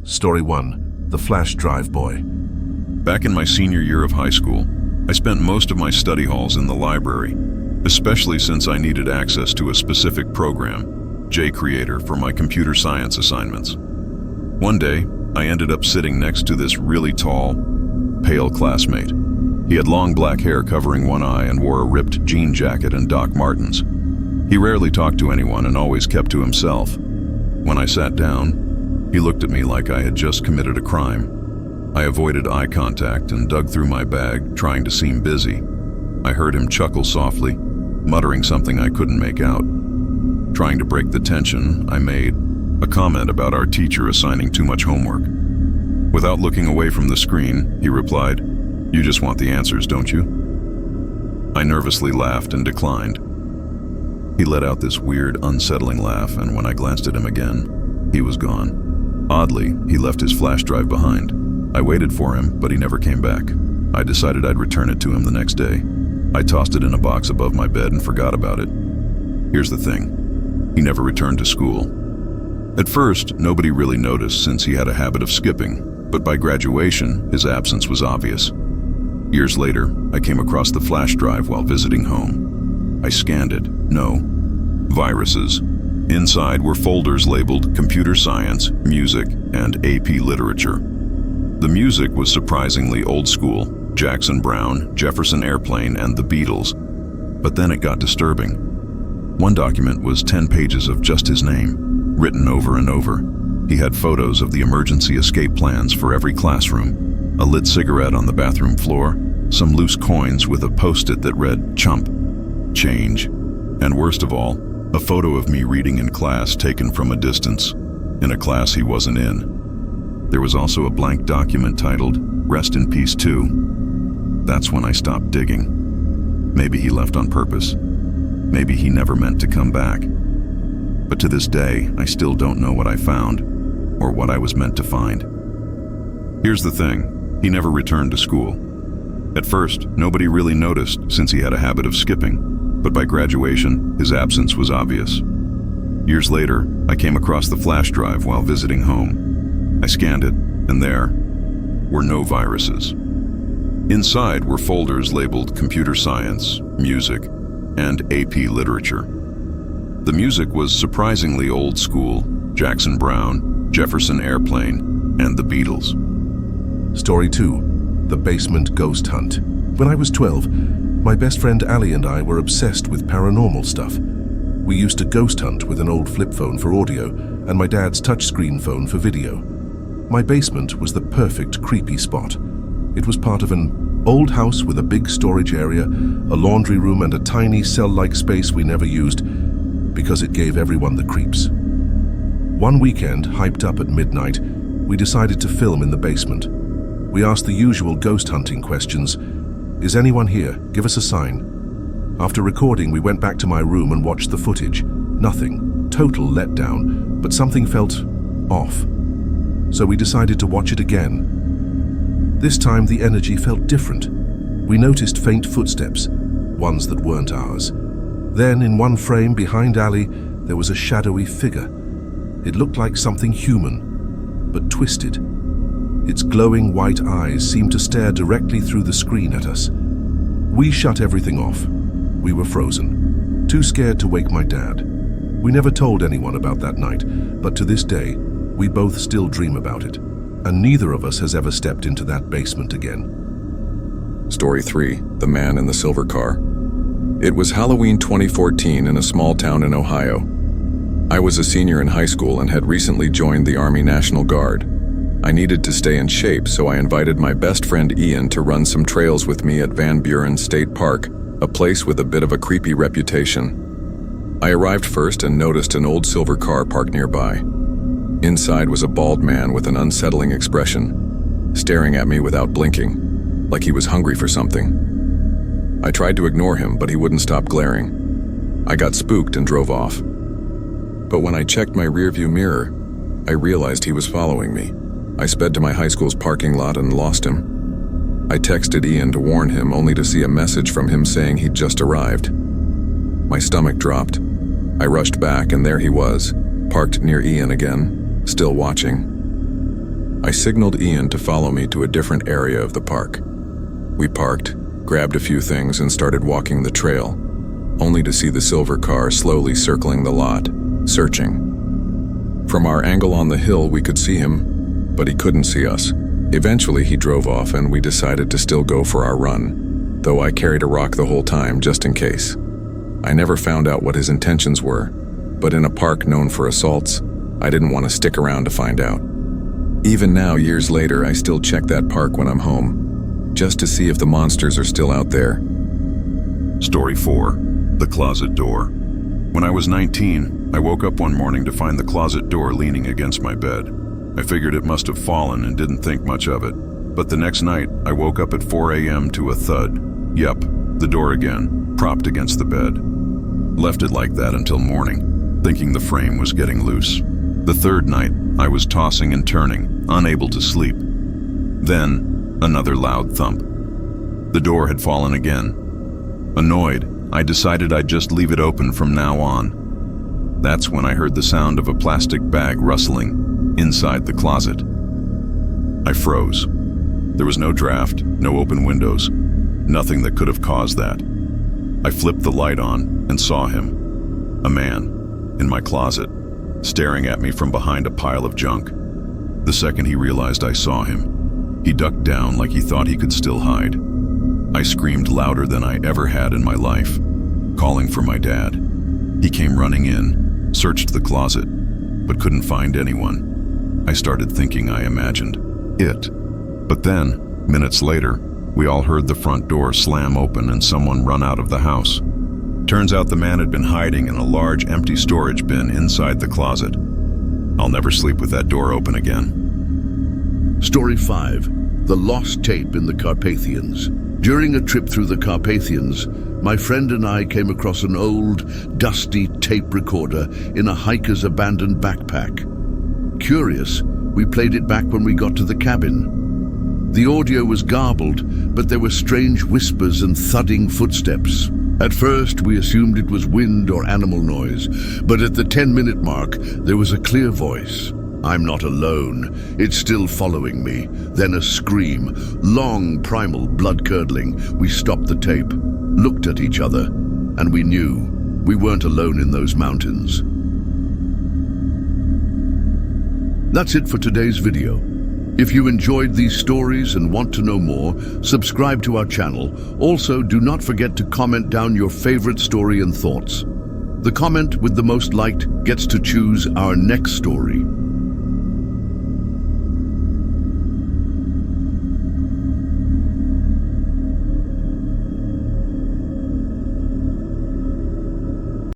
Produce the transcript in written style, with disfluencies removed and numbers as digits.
Story 1. The Flash Drive Boy. Back in my senior year of high school, I spent most of my study halls in the library, especially since I needed access to a specific program, JCreator, for my computer science assignments. One day, I ended up sitting next to this really tall, pale classmate. He had long black hair covering one eye and wore a ripped jean jacket and Doc Martens. He rarely talked to anyone and always kept to himself. When I sat down, he looked at me like I had just committed a crime. I avoided eye contact and dug through my bag, trying to seem busy. I heard him chuckle softly, muttering something I couldn't make out. Trying to break the tension, I made a comment about our teacher assigning too much homework. Without looking away from the screen, he replied, "You just want the answers, don't you?" I nervously laughed and declined. He let out this weird, unsettling laugh, and when I glanced at him again, he was gone. Oddly, he left his flash drive behind. I waited for him, but he never came back. I decided I'd return it to him the next day. I tossed it in a box above my bed and forgot about it. Here's the thing. He never returned to school. At first, nobody really noticed since he had a habit of skipping, but by graduation, his absence was obvious. Years later, I came across the flash drive while visiting home. I scanned it. No. Viruses. Inside were folders labeled Computer Science, Music, and AP Literature. The music was surprisingly old school, Jackson Browne, Jefferson Airplane, and the Beatles. But then it got disturbing. One document was 10 pages of just his name, written over and over. He had photos of the emergency escape plans for every classroom, a lit cigarette on the bathroom floor, some loose coins with a post-it that read, "Chump, change," and worst of all, a photo of me reading in class taken from a distance, in a class he wasn't in. There was also a blank document titled, "Rest in Peace Too." That's when I stopped digging. Maybe he left on purpose. Maybe he never meant to come back. But to this day, I still don't know what I found, or what I was meant to find. Here's the thing, he never returned to school. At first, nobody really noticed since he had a habit of skipping, but by graduation, his absence was obvious. Years later, I came across the flash drive while visiting home. I scanned it, and there were no viruses. Inside were folders labeled Computer Science, Music, and AP Literature. The music was surprisingly old school, Jackson Browne, Jefferson Airplane, and the Beatles. Story 2. The Basement Ghost Hunt. When I was 12, my best friend Ali and I were obsessed with paranormal stuff. We used to ghost hunt with an old flip phone for audio and my dad's touchscreen phone for video. My basement was the perfect creepy spot. It was part of an old house with a big storage area, a laundry room, and a tiny cell-like space we never used because it gave everyone the creeps. One weekend, hyped up at midnight, we decided to film in the basement. We asked the usual ghost hunting questions. "Is anyone here? Give us a sign." After recording, we went back to my room and watched the footage. Nothing. Total letdown, but something felt off. So we decided to watch it again. This time the energy felt different. We noticed faint footsteps, ones that weren't ours. Then, in one frame behind Ali, there was a shadowy figure. It looked like something human, but twisted. Its glowing white eyes seemed to stare directly through the screen at us. We shut everything off. We were frozen, too scared to wake my dad. We never told anyone about that night, but to this day, we both still dream about it, and neither of us has ever stepped into that basement again. Story 3. The Man in the Silver Car. It was Halloween 2014 in a small town in Ohio. I was a senior in high school and had recently joined the Army National Guard. I needed to stay in shape, so I invited my best friend Ian to run some trails with me at Van Buren State Park, a place with a bit of a creepy reputation. I arrived first and noticed an old silver car parked nearby. Inside was a bald man with an unsettling expression, staring at me without blinking, like he was hungry for something. I tried to ignore him, but he wouldn't stop glaring. I got spooked and drove off. But when I checked my rearview mirror, I realized he was following me. I sped to my high school's parking lot and lost him. I texted Ian to warn him, only to see a message from him saying he'd just arrived. My stomach dropped. I rushed back, and there he was, parked near Ian again, still watching. I signaled Ian to follow me to a different area of the park. We parked, grabbed a few things, and started walking the trail, only to see the silver car slowly circling the lot, searching. From our angle on the hill, we could see him, but he couldn't see us. Eventually, he drove off, and we decided to still go for our run, though I carried a rock the whole time, just in case. I never found out what his intentions were, but in a park known for assaults, I didn't want to stick around to find out. Even now, years later, I still check that park when I'm home, just to see if the monsters are still out there. Story 4. The Closet Door. When I was 19, I woke up one morning to find the closet door leaning against my bed. I figured it must have fallen and didn't think much of it. But the next night, I woke up at 4 a.m. to a thud. Yep, the door again, propped against the bed. Left it like that until morning, thinking the frame was getting loose. The third night, I was tossing and turning, unable to sleep. Then, another loud thump. The door had fallen again. Annoyed, I decided I'd just leave it open from now on. That's when I heard the sound of a plastic bag rustling inside the closet. I froze. There was no draft, no open windows, nothing that could have caused that. I flipped the light on and saw him, a man, in my closet, staring at me from behind a pile of junk. The second he realized I saw him, he ducked down like he thought he could still hide. I screamed louder than I ever had in my life, calling for my dad. He came running in, searched the closet, but couldn't find anyone. I started thinking I imagined it. But then, minutes later, we all heard the front door slam open and someone run out of the house. Turns out the man had been hiding in a large empty storage bin inside the closet. I'll never sleep with that door open again. Story 5. The Lost Tape in the Carpathians. During a trip through the Carpathians, my friend and I came across an old, dusty tape recorder in a hiker's abandoned backpack. Curious, we played it back when we got to the cabin. The audio was garbled, but there were strange whispers and thudding footsteps. At first, we assumed it was wind or animal noise, but at the 10-minute mark, there was a clear voice. I'm not alone. It's still following me. Then a scream, long, primal, blood-curdling. We stopped the tape, looked at each other, and we knew we weren't alone in those mountains. That's it for today's video. If you enjoyed these stories and want to know more, subscribe to our channel. Also, do not forget to comment down your favorite story and thoughts. The comment with the most liked gets to choose our next story.